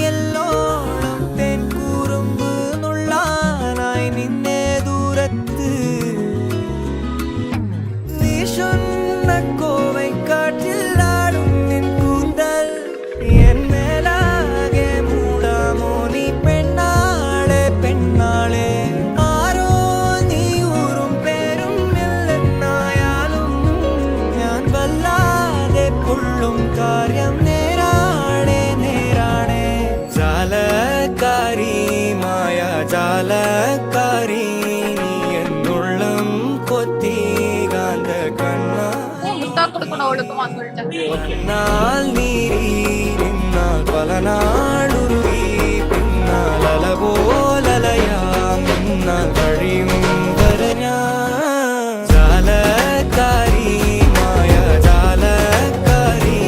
എല്ലോണം തേൻ കൂറുമ്പ് നുള്ളാനായി നിന്നെ ദൂരത്ത് വീശുന്ന കോവൈക്കാറ്റിലാടും നിൻ കൂന്തൽ എൻ മേലാകെ മൂടാമോ നീ പെണ്ണാളെ പെണ്ണാളെ ആരോ നീ ഊറും പേരും ഇല്ലെന്നായാലും ഞാൻ വല്ലാതെ പൊള്ളും കാര്യം നേരാണേ നേരാണേ ജാലക്കാരി മായ ജാലക്കാരി നീ എന്നുള്ളം കൊത്തി കാന്ത കണ്ണ നാൾ നീരി നിന്നാൽ പല നാളുരുകി പിന്നാൽ അല പോലലയാം നിന്നാൽ കഴിയും വരെ ഞാൻ ജാലക്കാരി മായ ജാലക്കാരി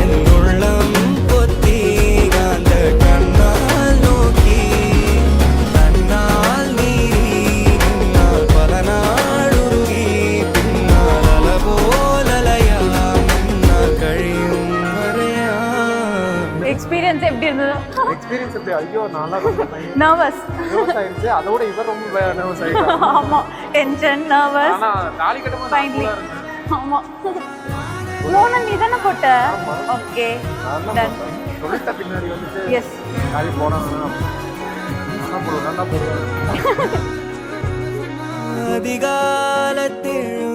എന്നുള്ളം കൊത്തി കാന്ത കണ്ണാൽ നോക്കി തന്നാൽ നീരി നിന്നാൽ പല നാളുരുകി പിന്നാൽ അല പോലലയാം നിന്നാൽ കഴിയും വരെയാ எக்ஸ்பீரியன்ஸ் எப்படி இருந்தது? எக்ஸ்பீரியன்ஸ் எப்படி? ஐயோ நல்லா நர்வஸ். நர்வஸ் ஆயிடுச்சு. அதோட இவர் ரொம்ப நர்வஸ் ஆயிட்டாரு. ஆமா, டென்ஷன், நர்வஸ். ஆனா தாலி கட்டும்போது ஃபைனலி ஆமா. லோன நீ தான போட்ட? ஓகே. டன். சொல்லிட்ட பின்னாடி வந்துட்டு எஸ். தாலி போடணும். நல்லா போடுவேன். அதிகாலத்தில்